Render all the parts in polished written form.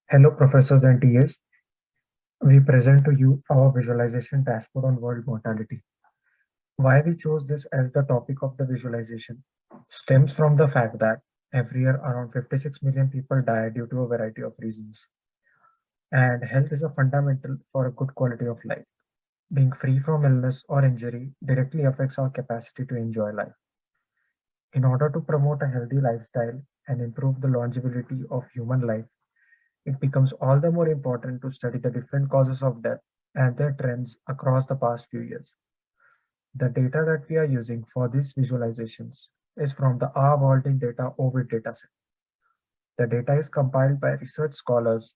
Hello, professors and TAs. We present to you our visualization dashboard on world mortality. Why we chose this as the topic of the visualization stems from the fact that every year around 56 million people die due to a variety of reasons. And health is a fundamental for a good quality of life. Being free from illness or injury directly affects our capacity to enjoy life. In order to promote a healthy lifestyle and improve the longevity of human life, it becomes all the more important to study the different causes of death and their trends across the past few years. The data that we are using for these visualizations is from the Our World in Data OVID dataset. The data is compiled by research scholars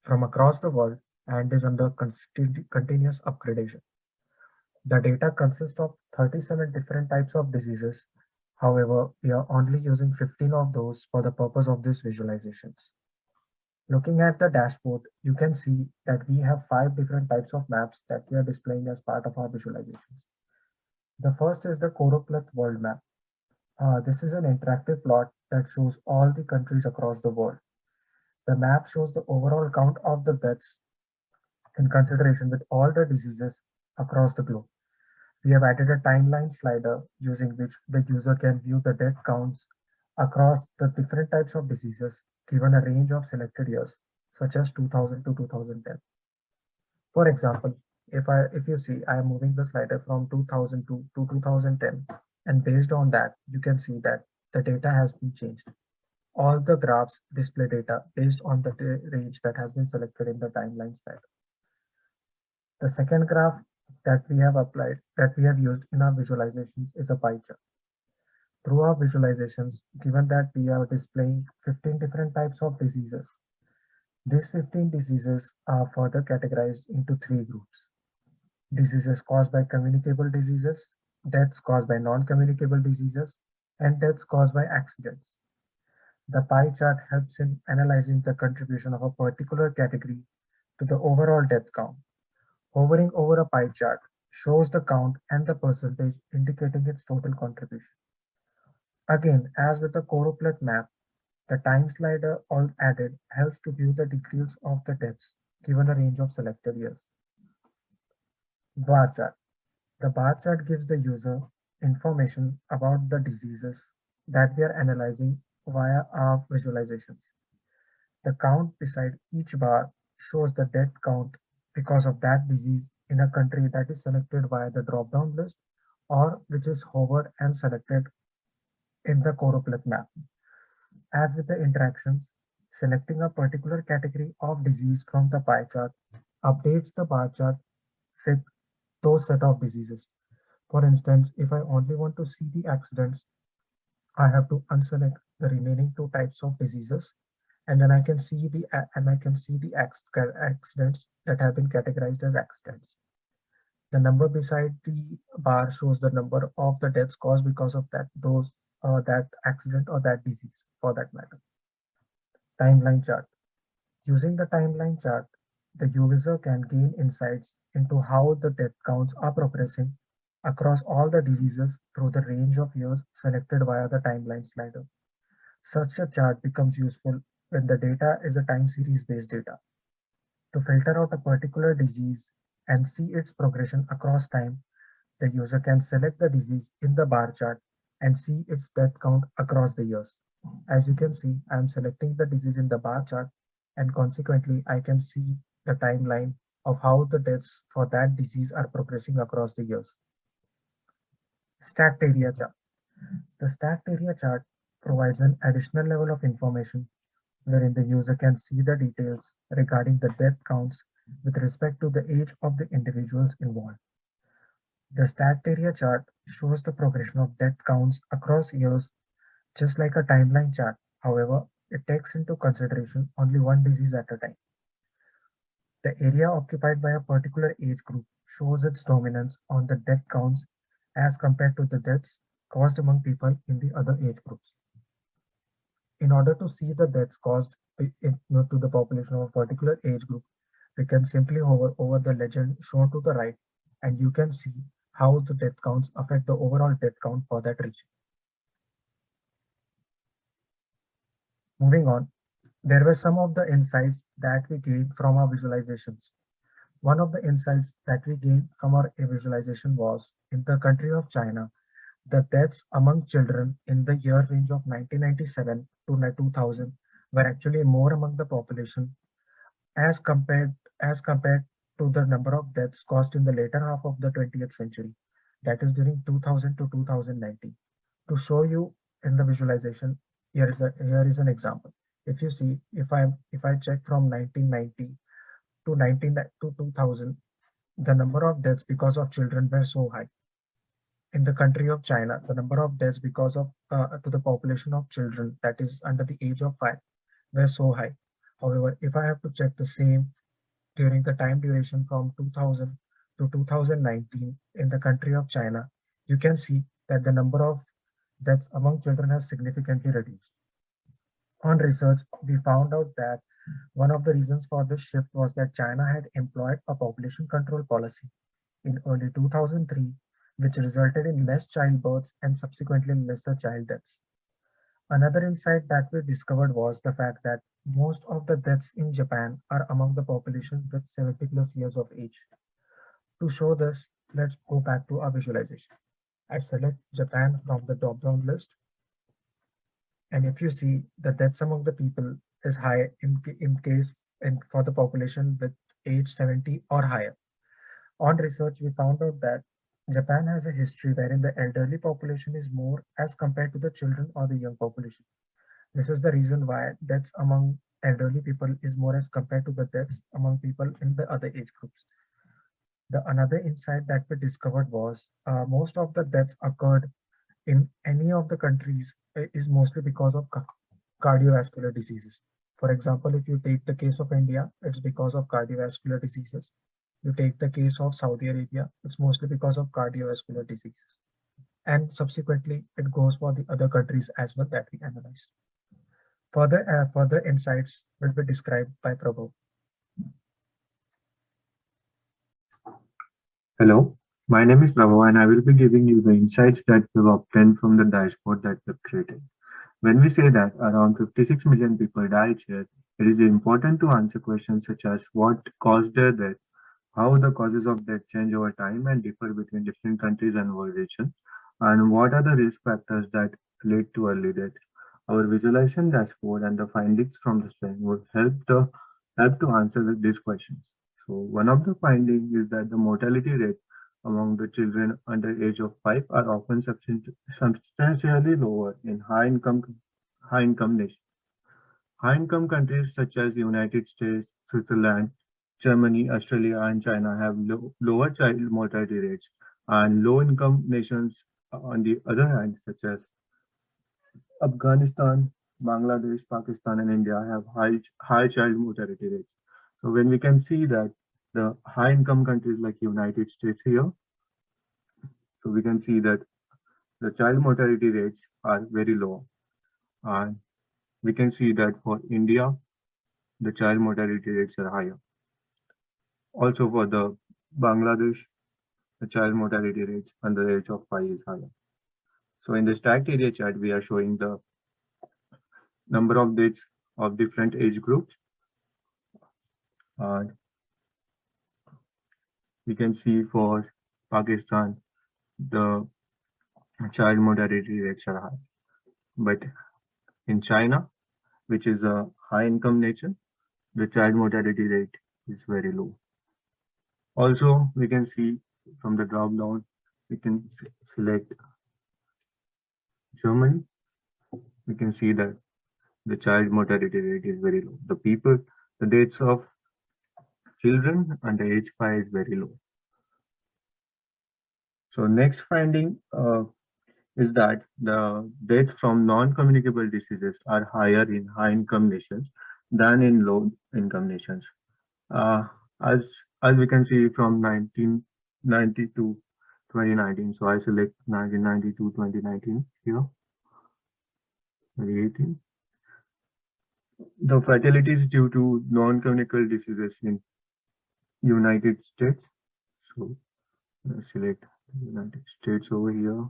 from across the world and is under continuous upgradation. The data consists of 37 different types of diseases. However, we are only using 15 of those for the purpose of these visualizations. Looking at the dashboard, you can see that we have 5 different types of maps that we are displaying as part of our visualizations. The first is the choropleth world map. This is an interactive plot that shows all the countries across the world. The map shows the overall count of the deaths in consideration with all the diseases across the globe. We have added a timeline slider using which the user can view the death counts across the different types of diseases given a range of selected years, such as 2000 to 2010. For example, if you see, I am moving the slider from 2002 to 2010, and based on that, you can see that the data has been changed. All the graphs display data based on the range that has been selected in the timeline slider. The second graph that we have used in our visualizations is a pie chart. Through our visualizations, given that we are displaying 15 different types of diseases, these 15 diseases are further categorized into 3 groups. Diseases caused by communicable diseases, deaths caused by non-communicable diseases, and deaths caused by accidents. The pie chart helps in analyzing the contribution of a particular category to the overall death count. Hovering over a pie chart shows the count and the percentage indicating its total contribution. Again, as with the choropleth map, the time slider all added helps to view the degrees of the deaths given a range of selected years. Bar chart. The bar chart gives the user information about the diseases that we are analyzing via our visualizations. The count beside each bar shows the death count because of that disease in a country that is selected via the drop-down list or which is hovered and selected in the choropleth map. As with the interactions, selecting a particular category of disease from the pie chart updates the bar chart with those set of diseases. For instance, if I only want to see the accidents, I have to unselect the remaining 2 types of diseases, and then I can see the accidents that have been categorized as accidents. The number beside the bar shows the number of the deaths caused because of that accident or that disease for that matter. Timeline chart. Using the timeline chart, the user can gain insights into how the death counts are progressing across all the diseases through the range of years selected via the timeline slider. Such a chart becomes useful when the data is a time series based data. To filter out a particular disease and see its progression across time, the user can select the disease in the bar chart and see its death count across the years. As you can see, I am selecting the disease in the bar chart, and consequently, I can see the timeline of how the deaths for that disease are progressing across the years. Stacked area chart. The stacked area chart provides an additional level of information wherein the user can see the details regarding the death counts with respect to the age of the individuals involved. The stacked area chart shows the progression of death counts across years just like a timeline chart. However, it takes into consideration only one disease at a time. The area occupied by a particular age group shows its dominance on the death counts as compared to the deaths caused among people in the other age groups. In order to see the deaths caused to the population of a particular age group, we can simply hover over the legend shown to the right, and you can see how the death counts affect the overall death count for that region. Moving on, there were some of the insights that we gained from our visualizations. One of the insights that we gained from our visualization was in the country of China, the deaths among children in the year range of 1997 to 2000 were actually more among the population as compared to the number of deaths caused in the later half of the 20th century, that is during 2000 to 2019. To show you in the visualization, here is an example. If you see, if I check from 1990 to 19 to 2000, the number of deaths because of children were so high. In the country of China, the number of deaths because of to the population of children that is under the age of 5 were so high. However, if I have to check the same during the time duration from 2000 to 2019 in the country of China, you can see that the number of deaths among children has significantly reduced. On research, we found out that one of the reasons for this shift was that China had employed a population control policy in early 2003, which resulted in less childbirths and subsequently lesser child deaths. Another insight that we discovered was the fact that most of the deaths in Japan are among the population with 70 plus years of age. To show this, let's go back to our visualization. I select Japan from the drop-down list, and if you see the deaths among the people is high in case in for the population with age 70 or higher. On research, we found out that Japan has a history wherein the elderly population is more as compared to the children or the young population. This is the reason why deaths among elderly people is more as compared to the deaths among people in the other age groups. The another insight that we discovered was most of the deaths occurred in any of the countries is mostly because of cardiovascular diseases. For example, if you take the case of India, it's because of cardiovascular diseases. You take the case of Saudi Arabia, it's mostly because of cardiovascular diseases. And subsequently, it goes for the other countries as well that we analyzed. Further insights will be described by Prabhu. Hello, my name is Prabhu and I will be giving you the insights that we've obtained from the dashboard that we've created. When we say that around 56 million people die each year, it is important to answer questions such as what caused their death, how the causes of death change over time and differ between different countries and world regions, and what are the risk factors that lead to early death. Our visualization dashboard and the findings from the study would help to answer these questions. So one of the findings is that the mortality rate among the children under age of 5 are often substantially lower in high income nations. High-income countries such as the United States, Switzerland, Germany, Australia, and China have lower child mortality rates, and low-income nations, on the other hand, such as Afghanistan, Bangladesh, Pakistan, and India, have high child mortality rates. So when we can see that the high-income countries like United States here, so we can see that the child mortality rates are very low, and we can see that for India, the child mortality rates are higher. Also for the Bangladesh, the child mortality rates under the age of 5 is higher. So in the stacked area chart, we are showing the number of deaths of different age groups. And we can see for Pakistan, the child mortality rates are high. But in China, which is a high income nation, the child mortality rate is very low. Also, we can see from the drop down, we can select Germany. We can see that the child mortality rate is very low. The deaths of children under age 5 is very low. So next finding is that the deaths from non-communicable diseases are higher in high-income nations than in low-income nations. Uh, as as we can see from 1990 to 2019, so I select 1990 to 2019 here, 2018. The fatalities due to non-communicable diseases in United States. So select United States over here.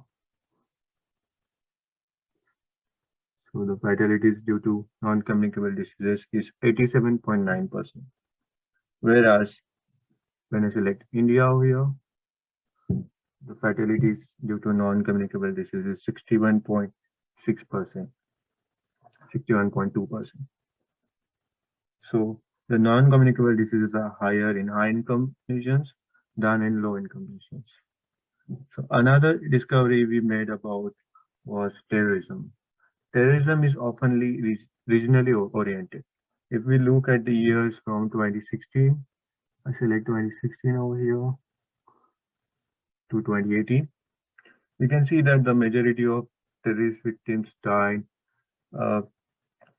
So the fatalities due to non-communicable diseases is 87.9%. Whereas when I select India over here, the fatalities due to non-communicable diseases is 61.6%, 61.2%. So the non-communicable diseases are higher in high-income regions than in low-income regions. So another discovery we made about was terrorism. Terrorism is often regionally oriented. If we look at the years from 2016, I select 2016 over here to 2018, we can see that the majority of terrorist victims died uh,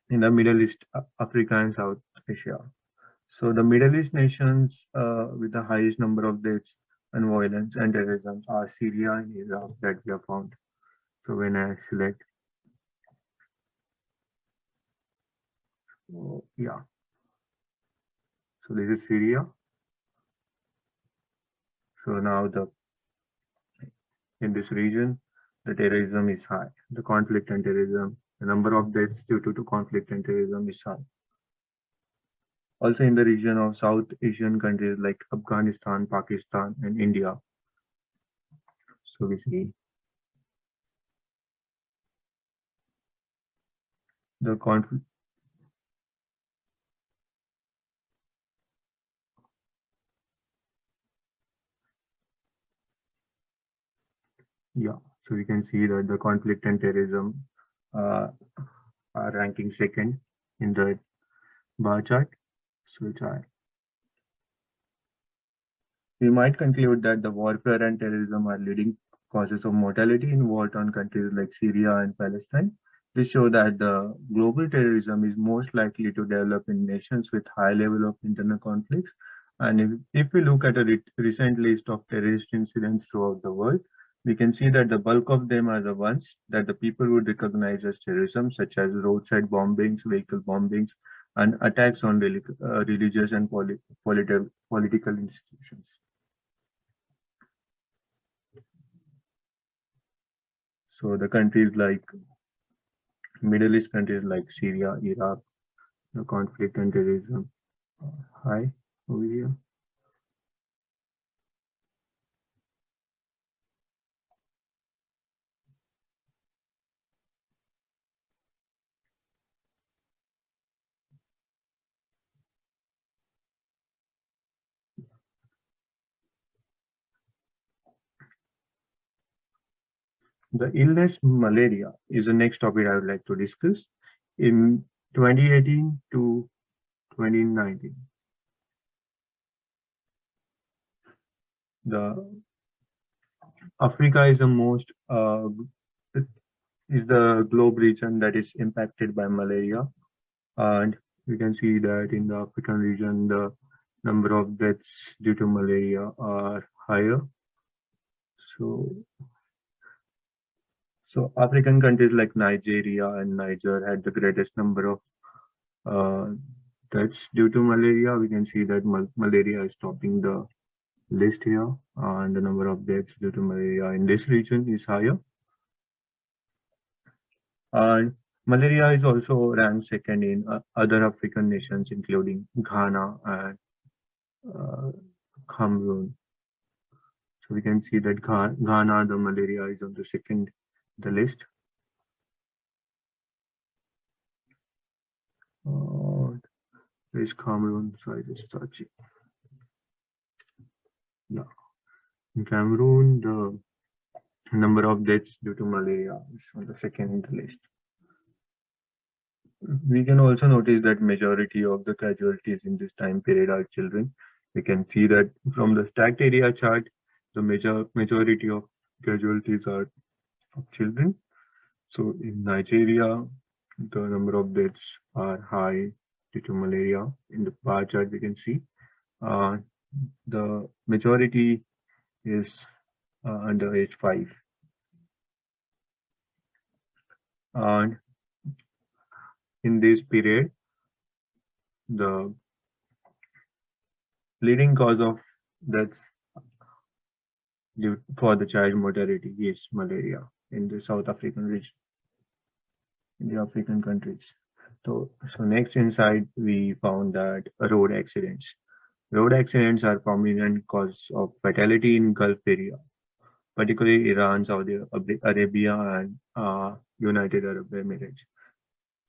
in the Middle East, Africa, and South Asia. So the Middle East nations with the highest number of deaths and violence and terrorism are Syria and Iraq that we have found. So when I select, yeah, so this is Syria. So now the in this region, the terrorism is high. The conflict and terrorism, the number of deaths due to conflict and terrorism is high. Also in the region of South Asian countries like Afghanistan, Pakistan, and India. So we see the conflict. Yeah, so we can see that the conflict and terrorism uh, are ranking second in the bar chart. So we might conclude that the warfare and terrorism are leading causes of mortality in war-torn countries like Syria and Palestine. This shows that the global terrorism is most likely to develop in nations with high level of internal conflicts. And if we look at a recent list of terrorist incidents throughout the world, we can see that the bulk of them are the ones that the people would recognize as terrorism, such as roadside bombings, vehicle bombings, and attacks on religious and political institutions. So the countries like Middle East countries like Syria, Iraq, the conflict and terrorism high over here. The illness malaria is the next topic I would like to discuss. In 2018 to 2019, the Africa is the most is the globe region that is impacted by malaria, and we can see that in the African region the number of deaths due to malaria are higher. So So African countries like Nigeria and Niger had the greatest number of uh, deaths due to malaria. We can see that malaria is topping the list here, and the number of deaths due to malaria in this region is higher. And malaria is also ranked second in other African nations, including Ghana and uh, Cameroon. So we can see that Ghana, the malaria is on the second the list. Uh, there is Cameroon, so I just search it. Yeah. In Cameroon, the number of deaths due to malaria is on the second in the list. We can also notice that majority of the casualties in this time period are children. We can see that from the stacked area chart, the majority of casualties are of children. So in Nigeria, the number of deaths are high due to malaria. In the bar chart, we can see the majority is under age 5. And in this period, the leading cause of deaths for the child mortality is malaria in the South African region. in the African countries. So next insight, we found that road accidents. Road accidents are prominent cause of fatality in Gulf area, particularly Iran, Saudi Arabia, and United Arab Emirates.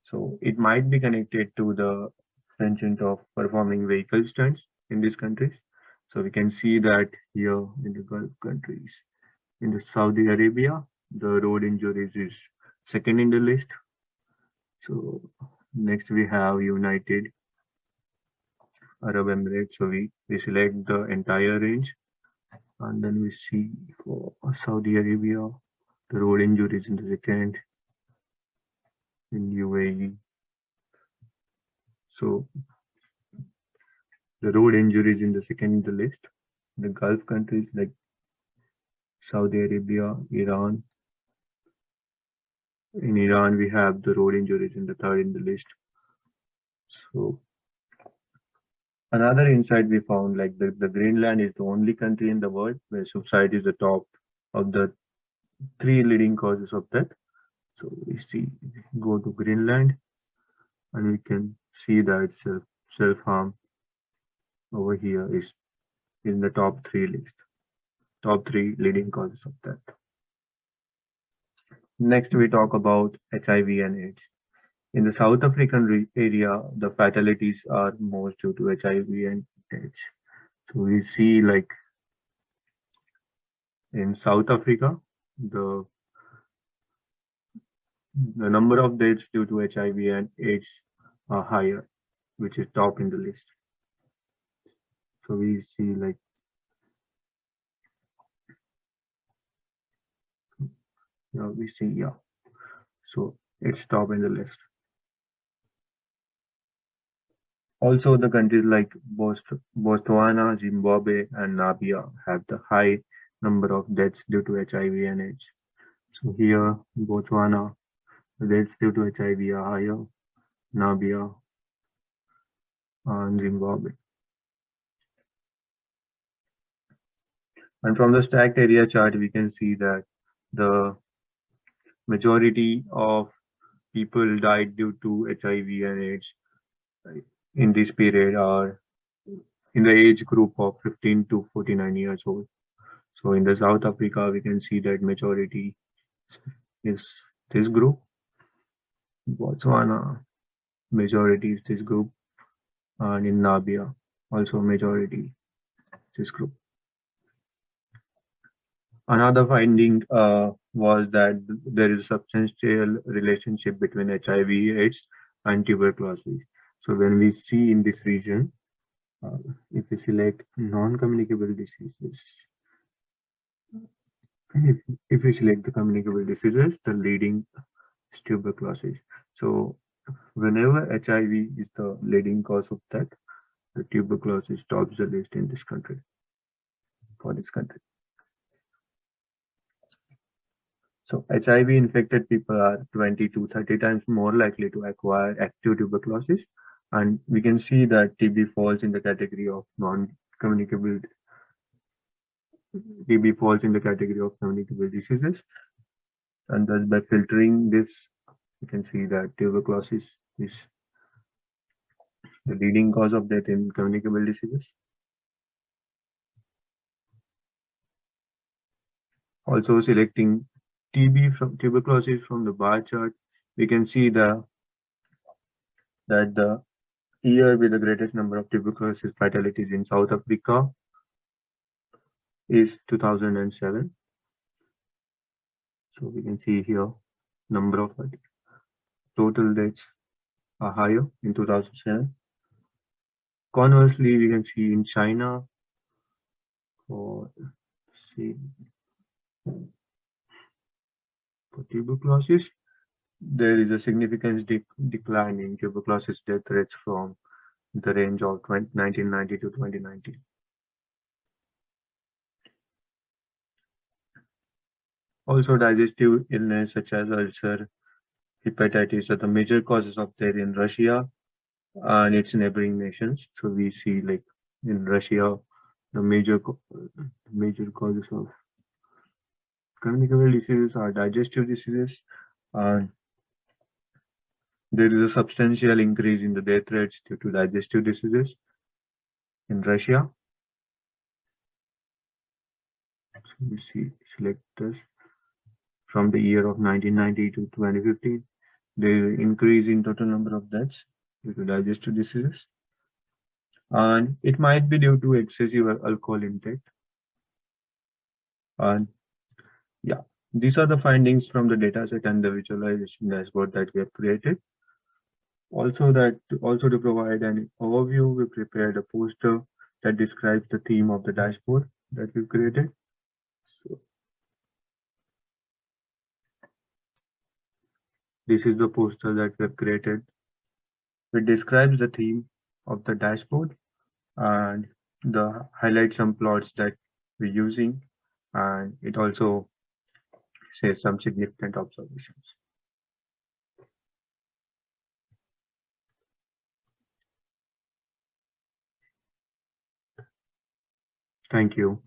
So it might be connected to the extension of performing vehicle stunts in these countries. So we can see that here in the Gulf countries. In the Saudi Arabia, the road injuries is second in the list. So next we have United Arab Emirates. So we select the entire range and then we see for Saudi Arabia, the road injuries in the second in UAE. So the road injuries in the second in the list. The Gulf countries like Saudi Arabia, Iran. In Iran, we have the road injuries in the third in the list. So another insight we found, like the Greenland is the only country in the world where suicide is the top of the three leading causes of death. So we see, go to Greenland, and we can see that self harm over here is in the top three list, top three leading causes of death. Next, we talk about HIV and AIDS. In the South African area, the fatalities are most due to HIV and AIDS. So we see like in South Africa, the the number of deaths due to HIV and AIDS are higher, which is top in the list. So we see like we see so it's top in the list. Also, the countries like Botswana, Zimbabwe, and Namibia have the high number of deaths due to HIV and AIDS. So here, Botswana, the deaths due to HIV are higher, Namibia, and Zimbabwe. And from the stacked area chart, we can see that the majority of people died due to HIV and AIDS in this period are in the age group of 15 to 49 years old. So in the South Africa, we can see that majority is this group. Botswana, majority is this group. And in Namibia, also majority this group. Another finding was that there is a substantial relationship between HIV/AIDS and tuberculosis. So when we see in this region, if we select non-communicable diseases, if we select the communicable diseases, the leading is tuberculosis. So whenever HIV is the leading cause of death, the tuberculosis tops the list in this country, for this country. So HIV infected people are 20 to 30 times more likely to acquire active tuberculosis. And we can see that TB falls in the category of non-communicable TB falls in the category of communicable diseases. And thus by filtering this, you can see that tuberculosis is the leading cause of death in communicable diseases. Also selecting TB from tuberculosis from the bar chart, we can see that the year with the greatest number of tuberculosis fatalities in South Africa is 2007. So we can see here number of total deaths are higher in 2007. Conversely, we can see in China for tuberculosis, there is a significant decline in tuberculosis death rates from the range of 1990 to 2019. Also, digestive illness such as ulcer, hepatitis are the major causes of death in Russia and its neighboring nations. So we see like in Russia, the major causes of communicable diseases are digestive diseases and There is a substantial increase in the death rates due to digestive diseases in Russia. So we see, select this from the year of 1990 to 2015. There is an increase in total number of deaths due to digestive diseases, and it might be due to excessive alcohol intake. And yeah, these are the findings from the dataset and the visualization dashboard that we have created. Also to provide an overview, we prepared a poster that describes the theme of the dashboard that we've created. So this is the poster that we have created. It describes the theme of the dashboard and highlights some plots that we're using, and it also says some significant observations. Thank you.